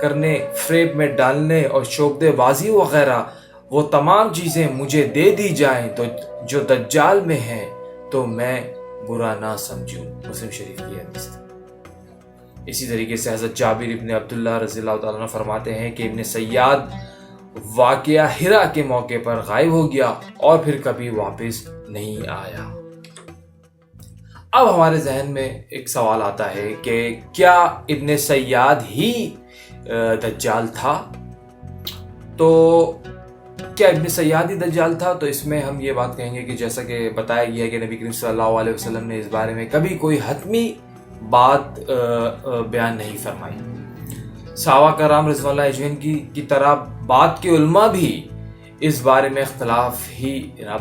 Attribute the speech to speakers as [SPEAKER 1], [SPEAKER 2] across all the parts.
[SPEAKER 1] کرنے، فریب میں ڈالنے اور شعبدے بازی وغیرہ وہ تمام چیزیں مجھے دے دی جائیں تو جو دجال میں ہیں تو میں برا نہ سمجھوں۔ مسلم شریف کی حدیث۔ اسی طریقے سے حضرت جابر ابن عبداللہ رضی اللہ تعالیٰ عنہ فرماتے ہیں کہ ابن سیاد واقعہ ہرا کے موقع پر غائب ہو گیا اور پھر کبھی واپس نہیں آیا۔ اب ہمارے ذہن میں ایک سوال آتا ہے کہ کیا ابن سیاد ہی دجال تھا؟ تو کیا ابن سیاد ہی دجال تھا؟ تو اس میں ہم یہ بات کہیں گے کہ جیسا کہ بتایا گیا ہے کہ نبی کریم صلی اللہ علیہ وسلم نے اس بارے میں کبھی کوئی حتمی بات بیان نہیں فرمائی۔ صحابہ کرام رضوان اللہ اجمعین کی طرح بعد کے علماء بھی اس بارے میں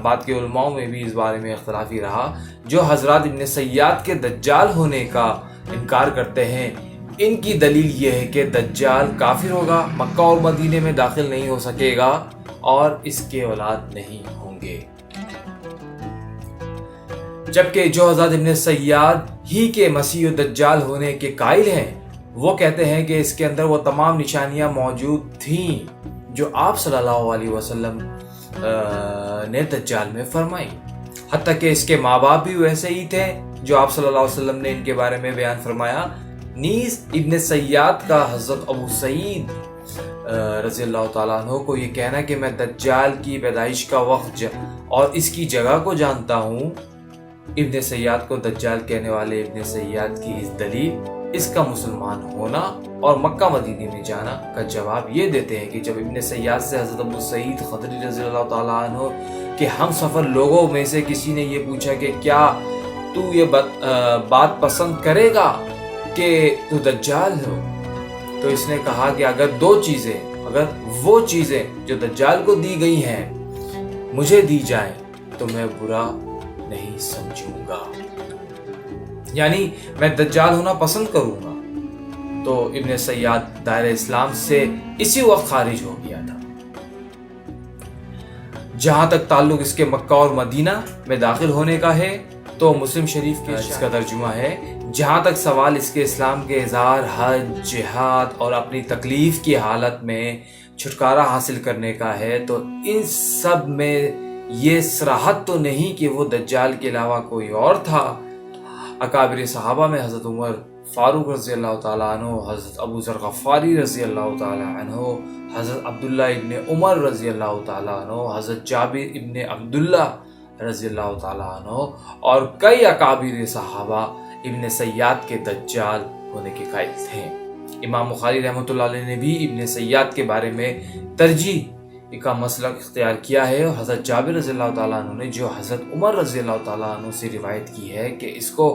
[SPEAKER 1] بعد کے علماء میں بھی اس بارے میں اختلاف ہی رہا۔ جو حضرات ابن سیاد کے دجال ہونے کا انکار کرتے ہیں، ان کی دلیل یہ ہے کہ دجال کافر ہوگا، مکہ اور مدینے میں داخل نہیں ہو سکے گا اور اس کے اولاد نہیں ہوں گے۔ جبکہ جو حضرات ابن سیاد ہی کے مسیح و دجال ہونے کے قائل ہیں، وہ کہتے ہیں کہ اس کے اندر وہ تمام نشانیاں موجود تھیں جو آپ صلی اللہ علیہ وسلم نے دجال میں فرمائی، حتیٰ کہ اس کے ماں باپ بھی ویسے ہی تھے جو آپ صلی اللہ علیہ وسلم نے ان کے بارے میں بیان فرمایا۔ نیز ابن سیاد کا حضرت ابو سعید رضی اللہ تعالیٰ عنہ کو یہ کہنا کہ میں دجال کی پیدائش کا وقت اور اس کی جگہ کو جانتا ہوں، ابن سیاد کو دجال کہنے والے ابن سیاد کی اس دلیل، اس کا مسلمان ہونا اور مکہ مدینے میں جانا کا جواب یہ دیتے ہیں کہ جب ابن سیاد سے حضرت ابو سعید خدری رضی اللہ تعالیٰ عنہ کہ ہم سفر لوگوں میں سے کسی نے یہ پوچھا کہ کیا تو یہ بات پسند کرے گا کہ تو دجال ہو، تو اس نے کہا کہ اگر وہ چیزیں جو دجال کو دی گئی ہیں مجھے دی جائیں تو میں برا نہیں سمجھوں گا، یعنی میں دجال ہونا پسند کروں گا۔ تو ابن سیاد دائرہ اسلام سے اسی وقت خارج ہو گیا تھا۔ جہاں تک تعلق اس کے مکہ اور مدینہ میں داخل ہونے کا ہے تو مسلم شریف کے اس کا ترجمہ ہے، جہاں تک سوال اس کے اسلام کے اظہار، حج، جہاد اور اپنی تکلیف کی حالت میں چھٹکارا حاصل کرنے کا ہے تو ان سب میں یہ صراحت تو نہیں کہ وہ دجال کے علاوہ کوئی اور تھا۔ اکابر صحابہ میں حضرت عمر فاروق رضی اللہ تعالیٰ عنہ، حضرت ابو ذر غفاری رضی اللہ تعالیٰ عنہ، حضرت عبداللہ ابن عمر رضی اللہ تعالیٰ عنہ، حضرت جابر ابن عبداللہ رضی اللہ تعالیٰ عنہ اور کئی اکابر صحابہ ابن سیاد کے دجال ہونے کے قائل تھے۔ امام بخاری رحمۃ اللہ علیہ نے بھی ابن سیاد کے بارے میں ترجیح کا مسلک اختیار کیا ہے، اور حضرت جابر رضی اللہ تعالیٰ عنہ نے جو حضرت عمر رضی اللہ تعالیٰ عنہ سے روایت کی ہے کہ اس کو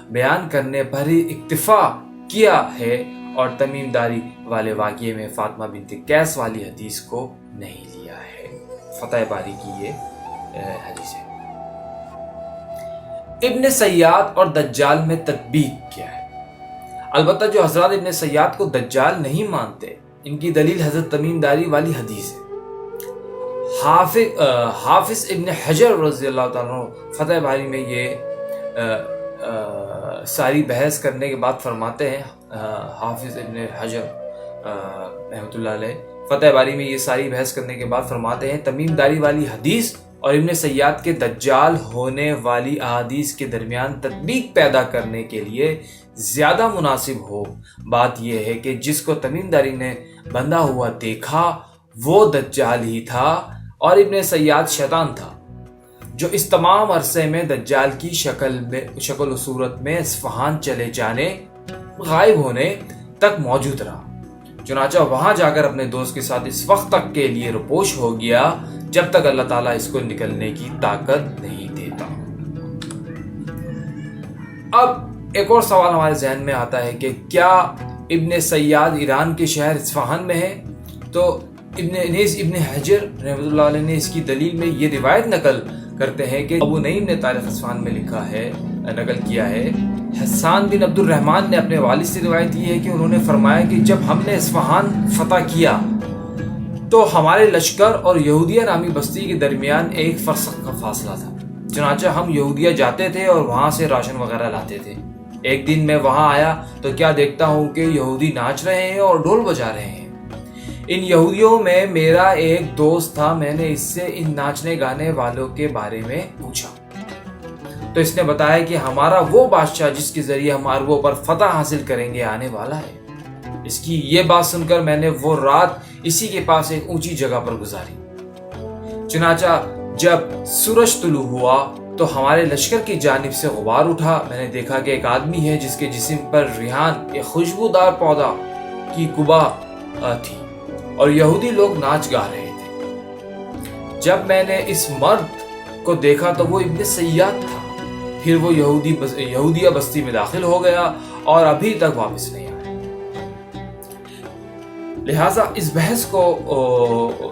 [SPEAKER 1] بیان کرنے پر ہی اکتفا کیا ہے، اور تمیم داری والے واقعے میں فاطمہ بنت قیس والی حدیث کو نہیں لیا ہے۔ فتح باری کی یہ حدیث ہے۔ ابن سیاد اور دجال میں تطبیق کیا ہے؟ البتہ جو حضرات ابن سیاد کو دجال نہیں مانتے، ان کی دلیل حضرت تمیم داری والی حدیث ہے۔ حافظ ابن حجر رضی اللہ تعالیٰ عنہ فتح باری میں یہ ساری بحث کرنے کے بعد فرماتے ہیں، حافظ ابن حجر رحمۃ اللہ علیہ فتح باری میں یہ ساری بحث کرنے کے بعد فرماتے ہیں، تمیم داری والی حدیث اور ابن سیاد کے دجال ہونے والی احادیث کے درمیان تطبیق پیدا کرنے کے لیے زیادہ مناسب ہو بات یہ ہے کہ جس کو تمیم داری نے بندھا ہوا دیکھا وہ دجال ہی تھا اور ابن سیاد شیطان تھا، جو اس تمام عرصے میں دجال کی شکل و صورت میں اصفہان چلے جانے، غائب ہونے تک موجود رہا۔ چنانچہ وہاں جا کر اپنے دوست کے ساتھ اس وقت تک کے لیے روپوش ہو گیا جب تک اللہ تعالیٰ اس کو نکلنے کی طاقت نہیں دیتا۔ اب ایک اور سوال ہمارے ذہن میں آتا ہے کہ کیا ابن سیاد ایران کے شہر اصفہان میں ہے؟ تو ابن حجر رحمۃ اللہ علیہ نے اس کی دلیل میں یہ روایت نقل کرتے ہیں کہ ابو نعیم نے تاریخ اصفہان میں نقل کیا ہے، حسان بن عبد الرحمن نے اپنے والد سے روایت کی ہے کہ انہوں نے فرمایا کہ جب ہم نے اصفہان فتح کیا تو ہمارے لشکر اور یہودیہ نامی بستی کے درمیان ایک فرسخ کا فاصلہ تھا، چنانچہ ہم یہودیہ جاتے تھے اور وہاں سے راشن وغیرہ لاتے تھے، ایک دن میں وہاں آیا تو کیا دیکھتا ہوں کہ یہودی ناچ رہے ہیں اور ڈھول بجا رہے ہیں۔ ان یہودیوں میں میرا ایک دوست تھا، میں نے اس سے ان ناچنے گانے والوں کے بارے میں پوچھا تو اس نے بتایا کہ ہمارا وہ بادشاہ جس کے ذریعے ہم عربوں پر فتح حاصل کریں گے آنے والا ہے۔ اس کی یہ بات سن کر میں نے وہ رات اسی کے پاس ایک اونچی جگہ پر گزاری۔ چنانچہ جب سورج طلوع ہوا تو ہمارے لشکر کی جانب سے غبار اٹھا، میں نے دیکھا کہ ایک آدمی ہے جس کے جسم پر ریحان، ایک خوشبودار پودا کی قبا تھی، اور یہودی لوگ ناچ گا رہے تھے۔ جب میں نے اس مرد کو دیکھا تو وہ ابن سیاد تھا۔ پھر وہ یہودیہ بستی میں داخل ہو گیا اور ابھی تک واپس نہیں آیا۔ لہٰذا اس بحث کو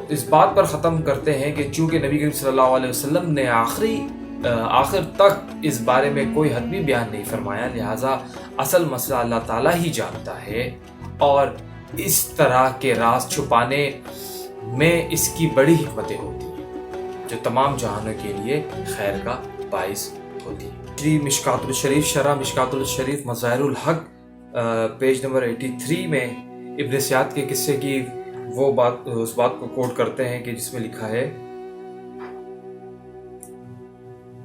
[SPEAKER 1] اس بات پر ختم کرتے ہیں کہ چونکہ نبی کریم صلی اللہ علیہ وسلم نے آخر تک اس بارے میں کوئی حتمی بیان نہیں فرمایا، لہٰذا اصل مسئلہ اللہ تعالیٰ ہی جانتا ہے، اور اس طرح کے راز چھپانے میں اس کی بڑی حکمتیں ہوتی ہیں جو تمام جہانوں کے لیے خیر کا باعث ہوتی ہے۔ مشکات الشریف، شرح مشکات الشریف مظاہر الحق، پیج نمبر 83 میں ابن سیاد کے قصے کی اس بات کو کوٹ کرتے ہیں کہ جس میں لکھا ہے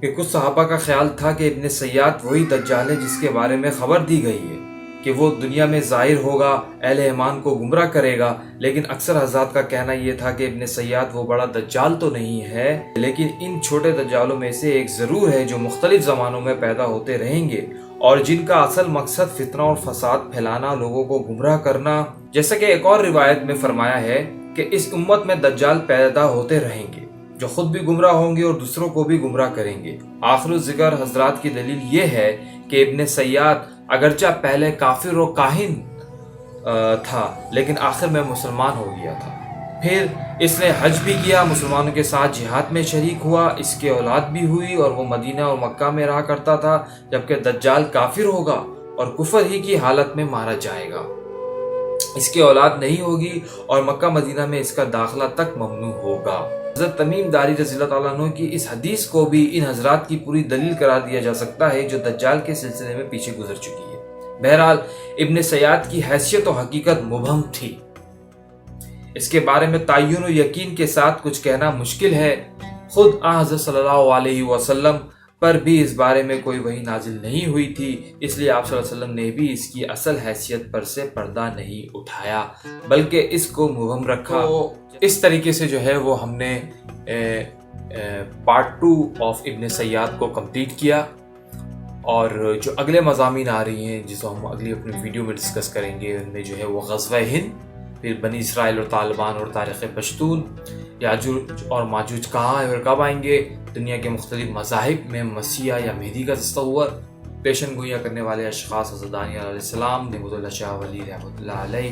[SPEAKER 1] کہ کچھ صحابہ کا خیال تھا کہ ابن سیاد وہی دجال ہے جس کے بارے میں خبر دی گئی ہے کہ وہ دنیا میں ظاہر ہوگا، اہل ایمان کو گمراہ کرے گا، لیکن اکثر حضرات کا کہنا یہ تھا کہ ابن سیاد وہ بڑا دجال تو نہیں ہے، لیکن ان چھوٹے دجالوں میں سے ایک ضرور ہے جو مختلف زمانوں میں پیدا ہوتے رہیں گے اور جن کا اصل مقصد فتنہ اور فساد پھیلانا، لوگوں کو گمراہ کرنا۔ جیسا کہ ایک اور روایت میں فرمایا ہے کہ اس امت میں دجال پیدا ہوتے رہیں گے جو خود بھی گمراہ ہوں گے اور دوسروں کو بھی گمراہ کریں گے۔ آخر الذکر حضرات کی دلیل یہ ہے کہ ابن سیاد اگرچہ پہلے کافر و کاہن تھا لیکن آخر میں مسلمان ہو گیا تھا۔ پھر اس نے حج بھی کیا، مسلمانوں کے ساتھ جہاد میں شریک ہوا، اس کے اولاد بھی ہوئی اور وہ مدینہ اور مکہ میں رہا کرتا تھا، جبکہ دجال کافر ہوگا اور کفر ہی کی حالت میں مارا جائے گا، اس کی اولاد نہیں ہوگی اور مکہ مدینہ میں اس کا داخلہ تک ممنوع ہوگا۔ حضرت تمیم داری رضی اللہ تعالیٰ عنہ کی اس حدیث کو بھی ان حضرات کی پوری دلیل قرار دیا جا سکتا ہے جو دجال کے سلسلے میں پیچھے گزر چکی ہے۔ بہرحال ابن سیاد کی حیثیت و حقیقت مبہم تھی، اس کے بارے میں تعین و یقین کے ساتھ کچھ کہنا مشکل ہے۔ خود حضرت صلی اللہ علیہ وسلم پر بھی اس بارے میں کوئی وحی نازل نہیں ہوئی تھی، اس لیے آپ صلی اللہ علیہ وسلم نے بھی اس کی اصل حیثیت پر سے پردہ نہیں اٹھایا بلکہ اس کو مبہم رکھا۔ اس طریقے سے جو ہے وہ ہم نے پارٹ 2 آف ابن سیاد کو کمپلیٹ کیا، اور جو اگلے مضامین آ رہی ہیں جس کو ہم اگلی اپنی ویڈیو میں ڈسکس کریں گے، ان میں جو ہے وہ غزوہ ہند، پھر بنی اسرائیل اور طالبان اور تاریخ پشتون، یاجوج اور ماجوج کہاں ہیں اور کب آئیں گے، دنیا کے مختلف مذاہب میں مسیح یا مہدی کا تصور، پیشن گوئیاں کرنے والے اشخاص، حضرت دانیال علیہ السلام، نعمت اللہ شاہ ولی رحمۃ اللہ علیہ،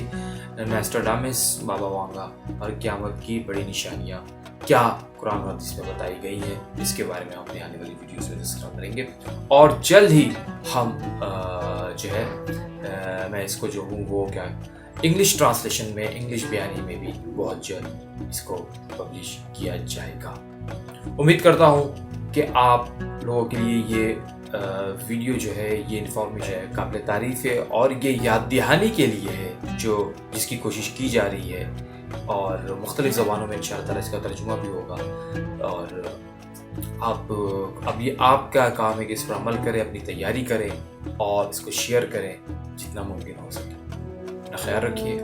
[SPEAKER 1] نوسٹراڈامس، بابا وانگا، اور قیامت کی بڑی نشانیاں کیا قرآن اور حدیث میں بتائی گئی ہیں، اس کے بارے میں ہم نے آنے والی ویڈیوز میں ڈسکس کریں گے، اور جلد ہی ہم جو ہے میں اس کو جو ہوں وہ کیا انگلش ٹرانسلیشن میں، انگلش بیانی میں بھی بہت جلد اس کو پبلش کیا جائے گا۔ امید کرتا ہوں کہ آپ لوگوں کے لیے یہ ویڈیو جو ہے، یہ انفارمیشن ہے، قابل تعریف ہے، اور یہ یاد دہانی کے لیے ہے جس کی کوشش کی جا رہی ہے، اور مختلف زبانوں میں انشاءاللہ تعالیٰ اس کا ترجمہ بھی ہوگا، اور اب یہ آپ کا کام ہے کہ اس پر عمل کریں، اپنی تیاری کریں اور اس کو شیئر کریں جتنا ممکن ہو سکے۔ اپنا خیال رکھیے۔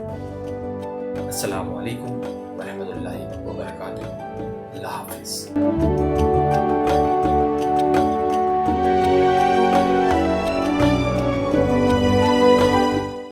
[SPEAKER 1] السلام علیکم ورحمۃ اللہ وبرکاتہ۔ اللہ حافظ۔